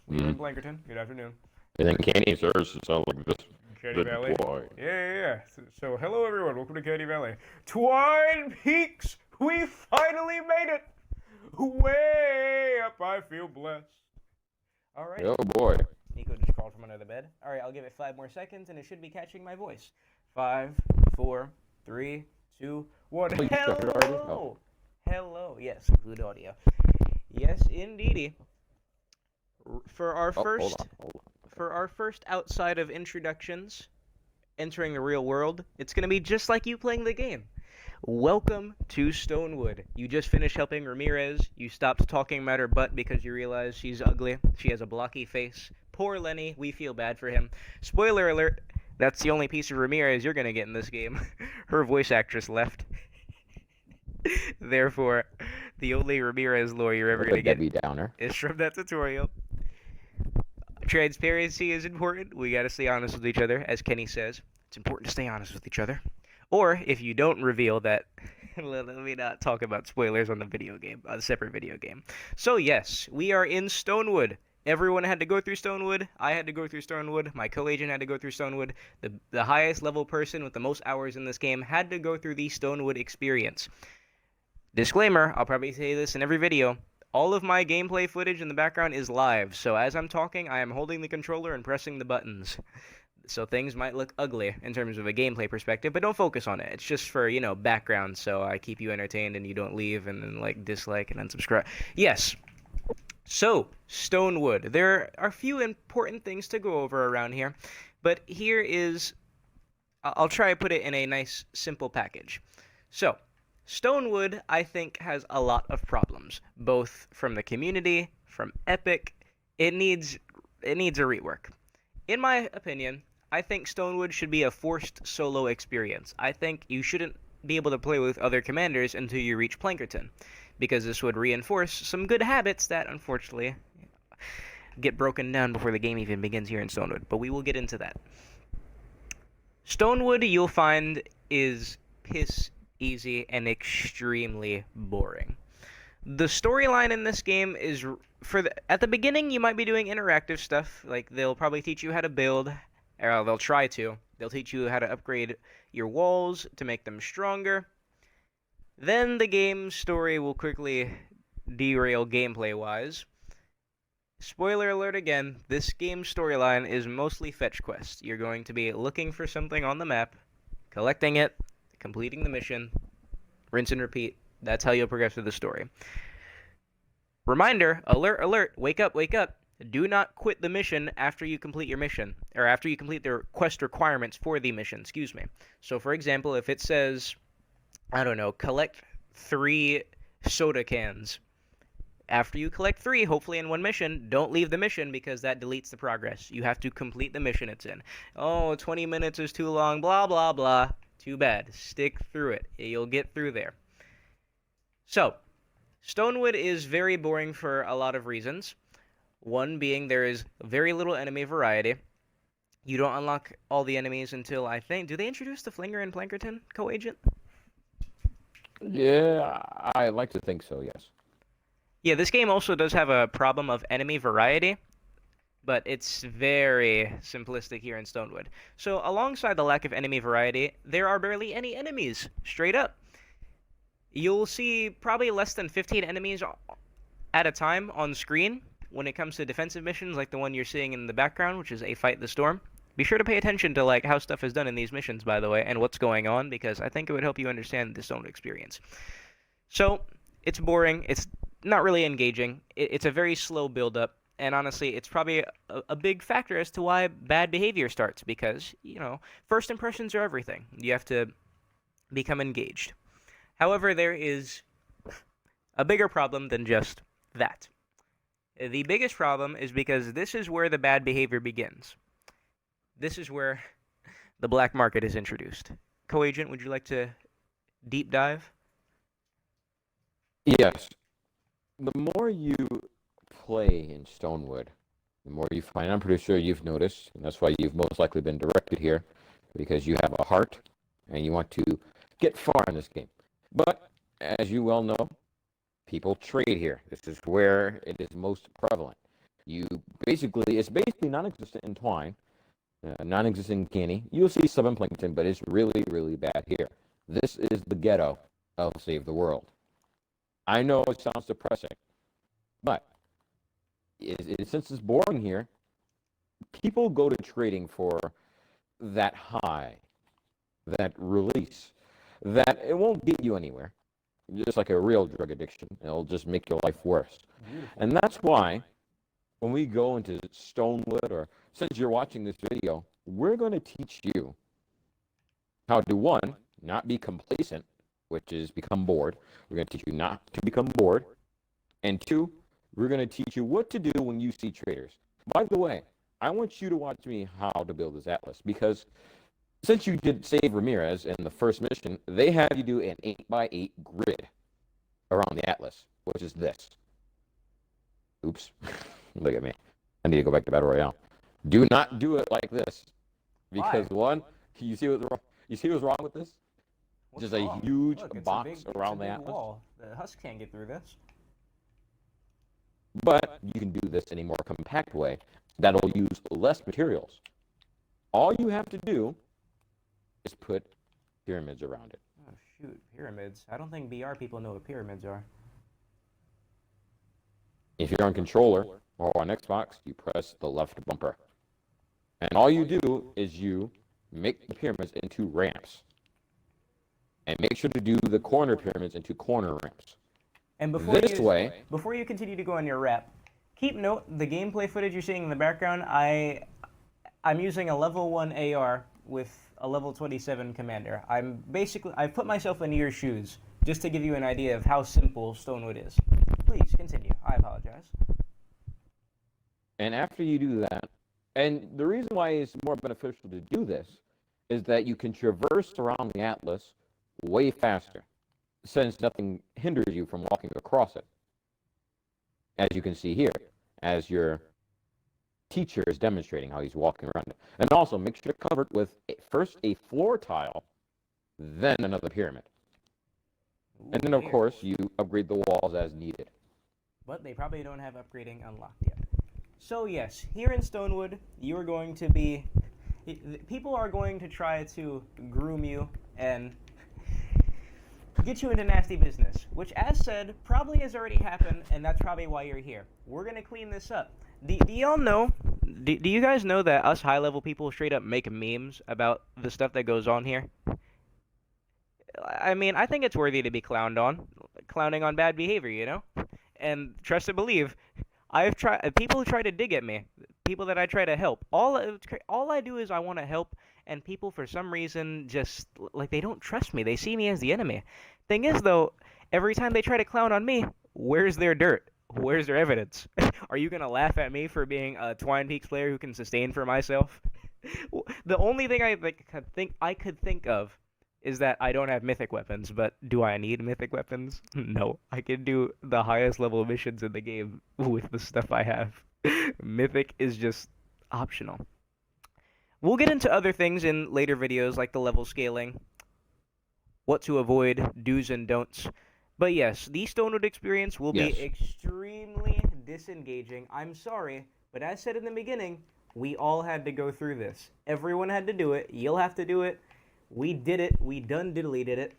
We are in Blankerton. Good afternoon. And then Candy serves to sound like this. Candy The Valley. Twine. Yeah. So, hello everyone. Welcome to Candy Valley. Twine Peaks. We finally made it. Way up. I feel blessed. All right. Oh boy. Nico just crawled from under the bed. All right. I'll give it 5 more seconds, and it should be catching my voice. 5, 4, 3, 2, 1. Oh, you started already? Oh. Hello. Yes, include audio. Yes, indeedy. For our first. Hold on. For our first outside of introductions, entering the real world, it's going to be just like you playing the game. Welcome to Stonewood. You just finished helping Ramirez. You stopped talking about her butt because you realized she's ugly. She has a blocky face. Poor Lenny, we feel bad for him. Spoiler alert, that's the only piece of Ramirez you're going to get in this game. Her voice actress left. Therefore, the only Ramirez lore you're ever going to get Debbie Downer. is from that tutorial. Transparency is important. We gotta stay honest with each other, as Kenny says. It's important to stay honest with each other. Or, if you don't reveal that, let me not talk about spoilers on the video game, on a separate video game. So yes, we are in Stonewood. Everyone had to go through Stonewood. I had to go through Stonewood. My co-agent had to go through Stonewood. The highest level person with the most hours in this game had to go through the Stonewood experience. Disclaimer, I'll probably say this in every video. All of my gameplay footage in the background is live, so as I'm talking, I am holding the controller and pressing the buttons. So things might look ugly in terms of a gameplay perspective, but don't focus on it. It's just for, background, so I keep you entertained and you don't leave and then, dislike and unsubscribe. Yes. So, Stonewood. There are a few important things to go over around here, but here is... I'll try to put it in a nice, simple package. So... Stonewood, I think, has a lot of problems, both from the community, from Epic. It needs a rework. In my opinion, I think Stonewood should be a forced solo experience. I think you shouldn't be able to play with other commanders until you reach Plankerton, because this would reinforce some good habits that, unfortunately, get broken down before the game even begins here in Stonewood, but we will get into that. Stonewood, you'll find, is piss easy and extremely boring. The storyline in this game is at the beginning you might be doing interactive stuff, like they'll probably teach you how to build, or they'll try to. They'll teach you how to upgrade your walls to make them stronger. Then the game's story will quickly derail gameplay-wise. Spoiler alert again, this game's storyline is mostly fetch quests. You're going to be looking for something on the map, collecting it, completing the mission, rinse and repeat. That's how you'll progress through the story. Reminder, alert, wake up. Do not quit the mission after you complete your mission, or after you complete the quest requirements for the mission, excuse me. So for example, if it says, I don't know, collect 3 soda cans. After you collect 3, hopefully in one mission, don't leave the mission because that deletes the progress. You have to complete the mission it's in. Oh, 20 minutes is too long, blah, blah, blah. Too bad. Stick through it. You'll get through there. So, Stonewood is very boring for a lot of reasons. One being there is very little enemy variety. You don't unlock all the enemies until, I think... Do they introduce the Flinger in Plankerton, co-agent? Yeah, I like to think so, yes. Yeah, this game also does have a problem of enemy variety, but it's very simplistic here in Stonewood. So alongside the lack of enemy variety, there are barely any enemies, straight up. You'll see probably less than 15 enemies at a time on screen when it comes to defensive missions like the one you're seeing in the background, which is a Fight the Storm. Be sure to pay attention to how stuff is done in these missions, by the way, and what's going on, because I think it would help you understand the Stonewood experience. So, it's boring, it's not really engaging, it's a very slow build-up, and honestly, it's probably a big factor as to why bad behavior starts, because, first impressions are everything. You have to become engaged. However, there is a bigger problem than just that. The biggest problem is because this is where the bad behavior begins. This is where the black market is introduced. Co-agent, would you like to deep dive? Yes. The more you play in Stonewood, the more you find, I'm pretty sure you've noticed, and that's why you've most likely been directed here, because you have a heart and you want to get far in this game. But, as you well know, people trade here. This is where it is most prevalent. You basically, it's basically non-existent in twine, non-existent in canny. You'll see some in plankton, but it's really, really bad here. This is the ghetto of Save the World. I know it sounds depressing, but since it's boring here, people go to trading for that high, that release, that it won't get you anywhere. Just like a real drug addiction, it'll just make your life worse. Beautiful. And that's why when we go into Stonewood, or since you're watching this video, we're going to teach you how to, one, not be complacent, which is become bored. We're going to teach you not to become bored. And two, we're going to teach you what to do when you see traders. By the way, I want you to watch me how to build this atlas, because since you did save Ramirez in the first mission, they have you do an 8x8 grid around the atlas, which is this. Oops. Look at me. I need to go back to Battle Royale. Do not do it like this. Because Why? one, you see what's wrong? You see what's wrong with this? What's Just wrong? a huge Look, box around it's a the big atlas. wall. The husk can't get through this. But you can do this in a more compact way that'll use less materials. All you have to do is put pyramids around it. Oh shoot, pyramids. I don't think BR people know what pyramids are. If you're on controller or on Xbox, you press the left bumper. And all you do is you make the pyramids into ramps. And make sure to do the corner pyramids into corner ramps. And before you continue to go on your rap, keep note the gameplay footage you're seeing in the background. I'm using a level 1 AR with a level 27 commander. I've put myself in your shoes just to give you an idea of how simple Stonewood is. Please continue. I apologize. And after you do that, and the reason why it's more beneficial to do this is that you can traverse around the atlas way faster, since nothing hinders you from walking across it. As you can see here, as your teacher is demonstrating how he's walking around it. And also make sure to cover it with first a floor tile, then another pyramid. Ooh, And then, of weird. course, you upgrade the walls as needed. But they probably don't have upgrading unlocked yet. So yes, here in Stonewood, you are going to be... People are going to try to groom you and get you into nasty business, which, as said, probably has already happened, and that's probably why you're here. We're going to clean this up. Do y'all know, do you guys know that us high-level people straight up make memes about the stuff that goes on here? I mean, I think it's worthy to be clowning on bad behavior, you know? And trust and believe, people who try to dig at me, people that I try to help, all I do is I want to help, and people for some reason just, like, they don't trust me. They see me as the enemy. Thing is, though, every time they try to clown on me, where's their dirt? Where's their evidence? Are you gonna laugh at me for being a Twine Peaks player who can sustain for myself? The only thing I could think of is that I don't have mythic weapons, but do I need mythic weapons? No, I can do the highest level missions in the game with the stuff I have. Mythic is just optional. We'll get into other things in later videos, like the level scaling, what to avoid, do's and don'ts. But yes, the Stonewood experience will be extremely disengaging. I'm sorry, but as said in the beginning, we all had to go through this. Everyone had to do it. You'll have to do it. We did it. We done diddly did it.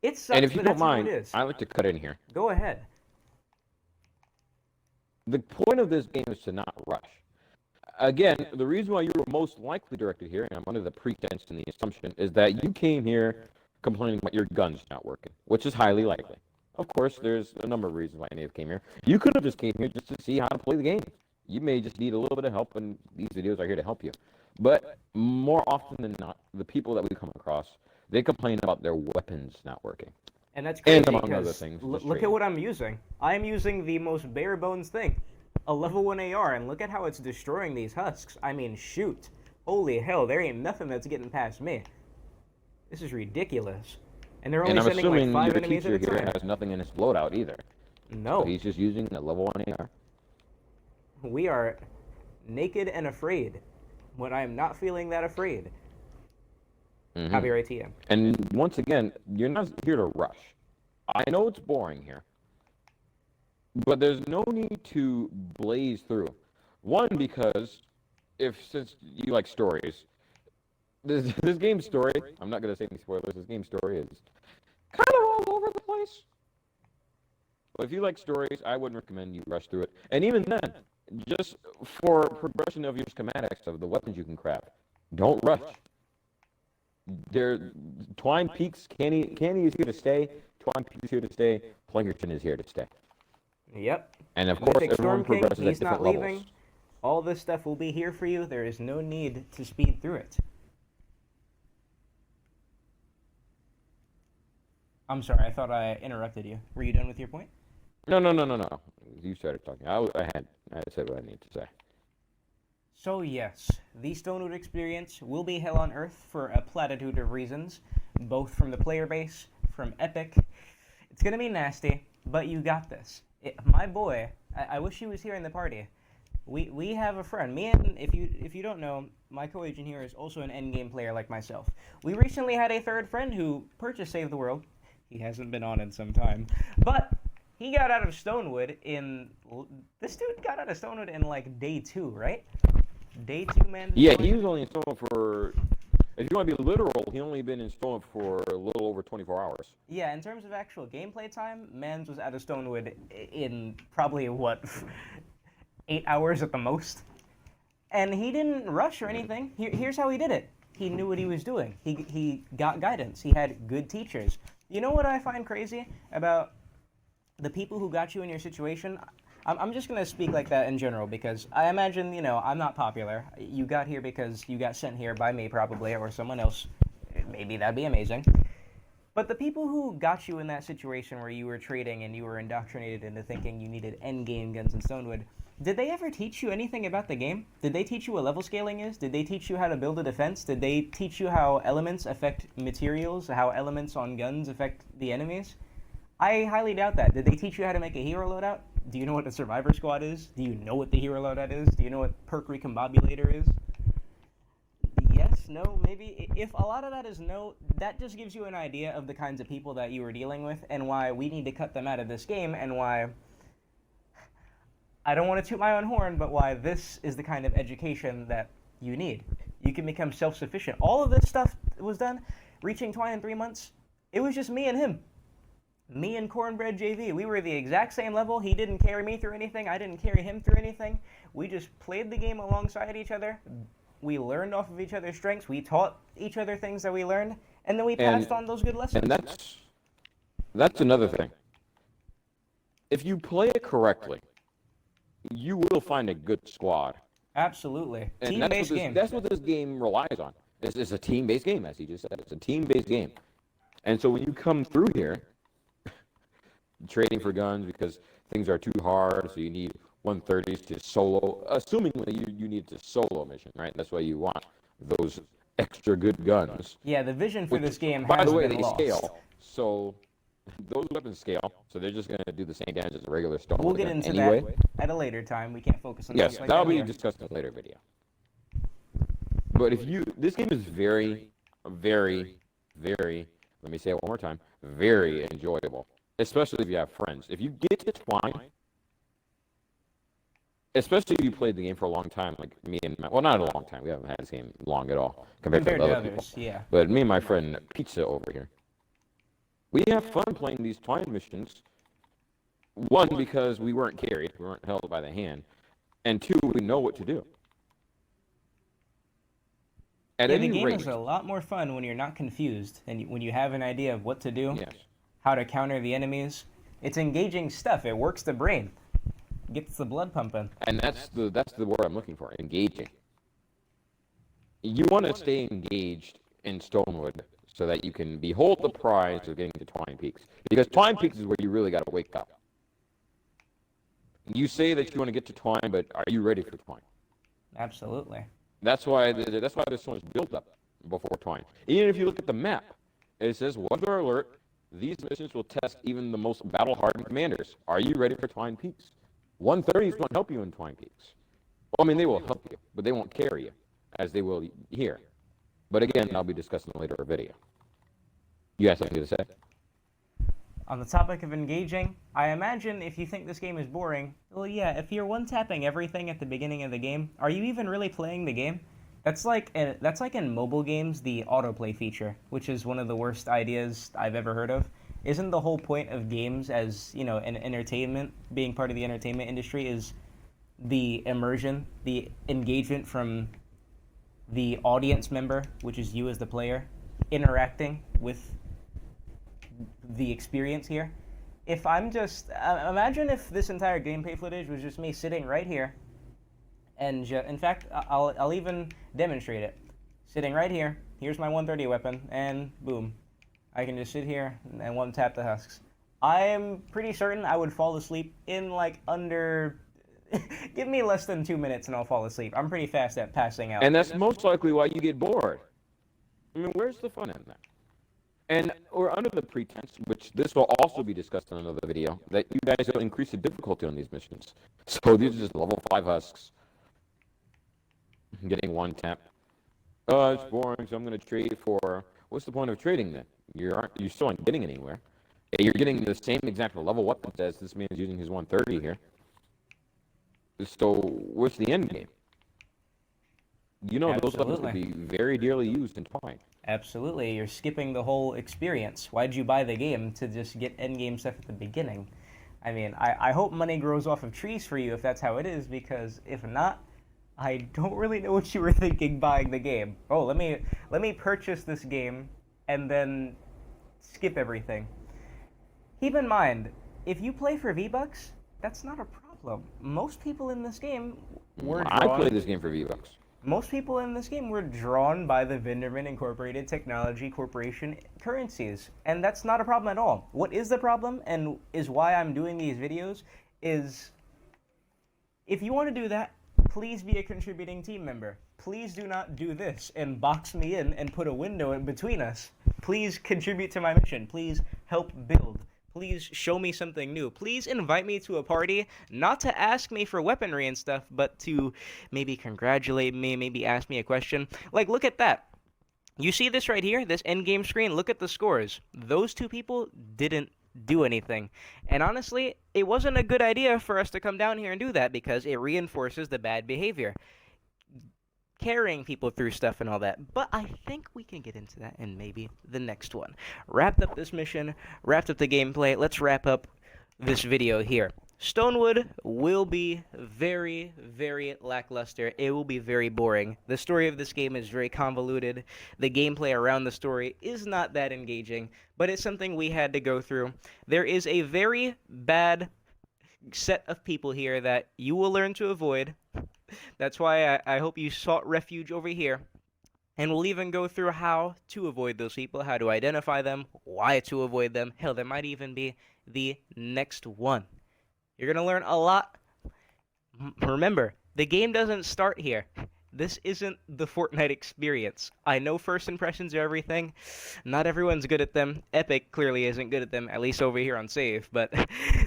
It sucks, And if you but don't that's how it mind, is. I like to cut in here. Go ahead. The point of this game is to not rush. Again, the reason why you were most likely directed here, and I'm under the pretense and the assumption, is that you came here complaining about your guns not working, which is highly likely. Of course, there's a number of reasons why any of you came here. You could have just came here just to see how to play the game. You may just need a little bit of help, and these videos are here to help you. But more often than not, the people that we come across, they complain about their weapons not working. And that's crazy And among other because things, look at what I'm using. I'm using the most bare bones thing, a level 1 AR, and look at how it's destroying these husks. I mean, shoot. Holy hell, there ain't nothing that's getting past me. This is ridiculous. And they're only And I'm sending like assuming 5 your enemies at a teacher here time. has nothing in his loadout either. No. So he's just using a level 1 AR. We are naked and afraid when I'm not feeling that afraid. Copyright TM. And once again, you're not here to rush. I know it's boring here, But there's no need to blaze through. One, because since you like stories, this game's story, I'm not going to say any spoilers, this game's story is kind of all over the place. But if you like stories, I wouldn't recommend you rush through it. And even then, just for progression of your schematics of the weapons you can craft, don't rush. Twine Peaks, Candy is here to stay. Twine Peaks is here to stay. Plankerton is here to stay. Yep. And of course, Mythic everyone Storm King, progresses at he's different not leaving. levels. All this stuff will be here for you. There is no need to speed through it. I'm sorry, I thought I interrupted you. Were you done with your point? No. You started talking. I said what I need to say. So yes, the Stonewood experience will be hell on earth for a platitude of reasons, both from the player base, from Epic. It's gonna be nasty, but you got this. My boy, I wish he was here in the party. We have a friend. Me and if you don't know, my co-agent here is also an endgame player like myself. We recently had a third friend who purchased Save the World. He hasn't been on in some time, but he got out of Stonewood this dude got out of Stonewood in like day 2, right? Day 2, man. Yeah, he was only in Stonewood for. If you want to be literal, he only been in Stonewood for a little over 24 hours. Yeah, in terms of actual gameplay time, Mans was out of Stonewood in probably, what, 8 hours at the most? And he didn't rush or anything. Here's how he did it. He knew what he was doing. He got guidance. He had good teachers. You know what I find crazy about the people who got you in your situation? I'm just going to speak like that in general because I imagine, I'm not popular. You got here because you got sent here by me probably or someone else. Maybe that'd be amazing. But the people who got you in that situation where you were trading and you were indoctrinated into thinking you needed endgame guns in Stonewood, did they ever teach you anything about the game? Did they teach you what level scaling is? Did they teach you how to build a defense? Did they teach you how elements affect materials, how elements on guns affect the enemies? I highly doubt that. Did they teach you how to make a hero loadout? Do you know what a survivor squad is? Do you know what the hero loadout is? Do you know what perk recombobulator is? Yes, no, maybe. If a lot of that is no, that just gives you an idea of the kinds of people that you were dealing with and why we need to cut them out of this game and why, I don't want to toot my own horn, but why this is the kind of education that you need. You can become self-sufficient. All of this stuff was done, reaching Twine in 3 months, it was just me and him. Me and Cornbread JV, we were the exact same level. He didn't carry me through anything. I didn't carry him through anything. We just played the game alongside each other. We learned off of each other's strengths. We taught each other things that we learned, and then we passed on those good lessons. And that's another thing. If you play it correctly, you will find a good squad. Absolutely. And team-based game. That's what this game relies on. It's a team-based game, as he just said. It's a team-based game. And so when you come through here, trading for guns because things are too hard, so you need 130s to solo, assuming you need to solo mission, right? That's why you want those extra good guns. Yeah, the vision for this game by has the way, been they lost. scale. So those weapons scale, so they're just going to do the same damage as a regular stone. We'll get into anyway. that at a later time. We can't focus on Yes, things like that'll that be here. discussed in a later video. But this game is very, very, very, let me say it one more time, very enjoyable. Especially if you have friends. If you get to Twine, especially if you played the game for a long time, like me and well, not a long time. We haven't had this game long at all compared to other others, people. yeah. But me and my friend Pizza over here, we have fun playing these Twine missions. One, because we weren't carried, we weren't held by the hand, and two, we know what to do. At Yeah, any the game rate, is a lot more fun when you're not confused and when you have an idea of what to do, yes. how to counter the enemies. It's engaging stuff. It works the brain, gets the blood pumping. And that's the word I'm looking for, engaging. You want to stay engaged in Stonewood so that you can behold the prize of getting to Twine Peaks. Because Twine Peaks is where you really got to wake up. You say that you want to get to Twine, but are you ready for Twine? Absolutely. That's why there's so much build-up before Twine. Even if you look at the map, it says, weather alert, these missions will test even the most battle-hardened commanders. Are you ready for Twine Peaks? 130s won't help you in Twine Peaks. Well, I mean, they will help you, but they won't carry you, as they will here. But again, I'll be discussing in a later video. You have something to say? On the topic of engaging, I imagine if you think this game is boring, well, yeah, if you're one-tapping everything at the beginning of the game, are you even really playing the game? That's like in mobile games, the autoplay feature, which is one of the worst ideas I've ever heard of. Isn't the whole point of games as, an entertainment, being part of the entertainment industry is the immersion, the engagement from the audience member, which is you as the player, interacting with the experience here. If I'm just imagine if this entire gameplay footage was just me sitting right here, and in fact, I'll even demonstrate it. Sitting right here. Here's my 130 weapon, and boom, I can just sit here and one tap the husks. I'm pretty certain I would fall asleep in like under. Give me less than 2 minutes and I'll fall asleep. I'm pretty fast at passing out. And that's most likely why you get bored. I mean, where's the fun in that? And or under the pretense, which this will also be discussed in another video, that you guys will increase the difficulty on these missions. So these are just level 5 husks. Getting one tap. Oh, it's boring, so I'm going to trade for... What's the point of trading then? You're still aren't getting anywhere. You're getting the same exact level weapons as this man is using his 130 here. So what's the end game? You know, those weapons could be very dearly used in Twine. Absolutely, you're skipping the whole experience. Why'd you buy the game to just get endgame stuff at the beginning? I mean, I hope money grows off of trees for you if that's how it is, because if not, I don't really know what you were thinking buying the game. Oh, let me purchase this game and then skip everything. Keep in mind, if you play for V-Bucks, that's not a problem. Most people in this game were drawn... I play this game for V-Bucks. Most people in this game were drawn by the Vinderman Incorporated Technology Corporation currencies, and that's not a problem at all. What is the problem, and is why I'm doing these videos, is if you want to do that, please be a contributing team member. Please do not do this and box me in and put a window in between us. Please contribute to my mission. Please help build. Please show me something new. Please invite me to a party, not to ask me for weaponry and stuff, but to maybe congratulate me, maybe ask me a question. Like, look at that. You see this right here, this endgame screen? Look at the scores. Those two people didn't do anything. And honestly, it wasn't a good idea for us to come down here and do that because it reinforces the bad behavior. Carrying people through stuff and all that. But I think we can get into that in maybe the next one. Wrapped up this mission, wrapped up the gameplay. Let's wrap up this video here. Stonewood will be very, very lackluster. It will be very boring. The story of this game is very convoluted. The gameplay around the story is not that engaging, but it's something we had to go through. There is a very bad set of people here that you will learn to avoid. That's why I hope you sought refuge over here. And we'll even go through how to avoid those people, how to identify them, why to avoid them. Hell, there might even be the next one. You're going to learn a lot. Remember, the game doesn't start here. This isn't the Fortnite experience. I know first impressions are everything. Not everyone's good at them. Epic clearly isn't good at them, at least over here on Save, but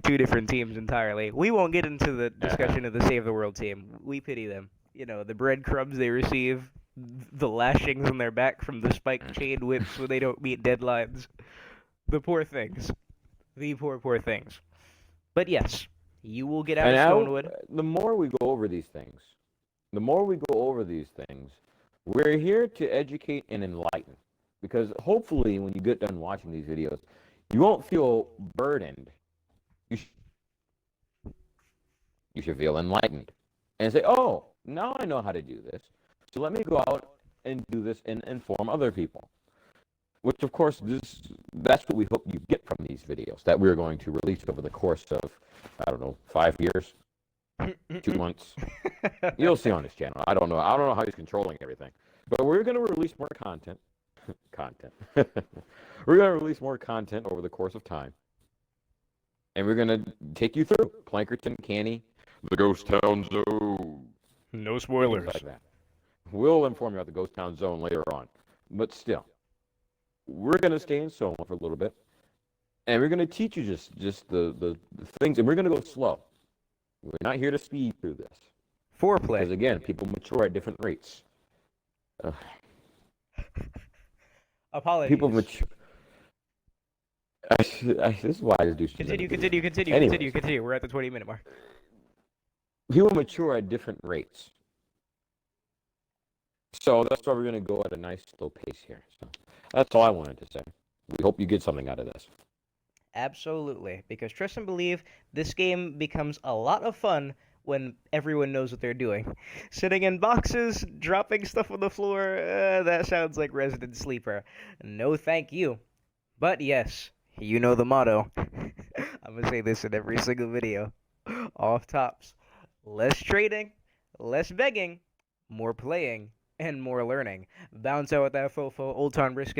two different teams entirely. We won't get into the discussion of the Save the World team. We pity them. You know, the breadcrumbs they receive, the lashings on their back from the spiked chain whips when they don't meet deadlines. The poor things. The poor, poor things. But yes, you will get out of Stonewood. The more we go over these things, we're here to educate and enlighten. Because hopefully when you get done watching these videos, you won't feel burdened. You should feel enlightened. And say, oh, now I know how to do this. So let me go out and do this and inform other people. Which, of course, that's what we hope you get from these videos that we're going to release over the course of, 5 years. 2 months. You'll see on this channel. I don't know how he's controlling everything. But we're going to release more content. We're going to release more content over the course of time. And we're going to take you through Plankerton, Canny, the Ghost Town Zone. No spoilers. Like that. We'll inform you about the Ghost Town Zone later on. But still, we're going to stay in Soma for a little bit. And we're going to teach you just the things. And we're going to go slow. We're not here to speed through this. Foreplay. Because again, people mature at different rates. Apologies. People mature. This is why this dude should never Continue, be here. continue, continue, continue, Anyways, continue. We're at the 20-minute mark. people mature at different rates. So that's why we're going to go at a nice slow pace here. So that's all I wanted to say. We hope you get something out of this. Absolutely, because trust and believe, this game becomes a lot of fun when everyone knows what they're doing. Sitting in boxes, dropping stuff on the floor, that sounds like Resident Sleeper. No thank you. But yes, you know the motto. I'm gonna say this in every single video. Off tops. Less trading, less begging, more playing, and more learning. Bounce out with that fofo, Old Town Brisket.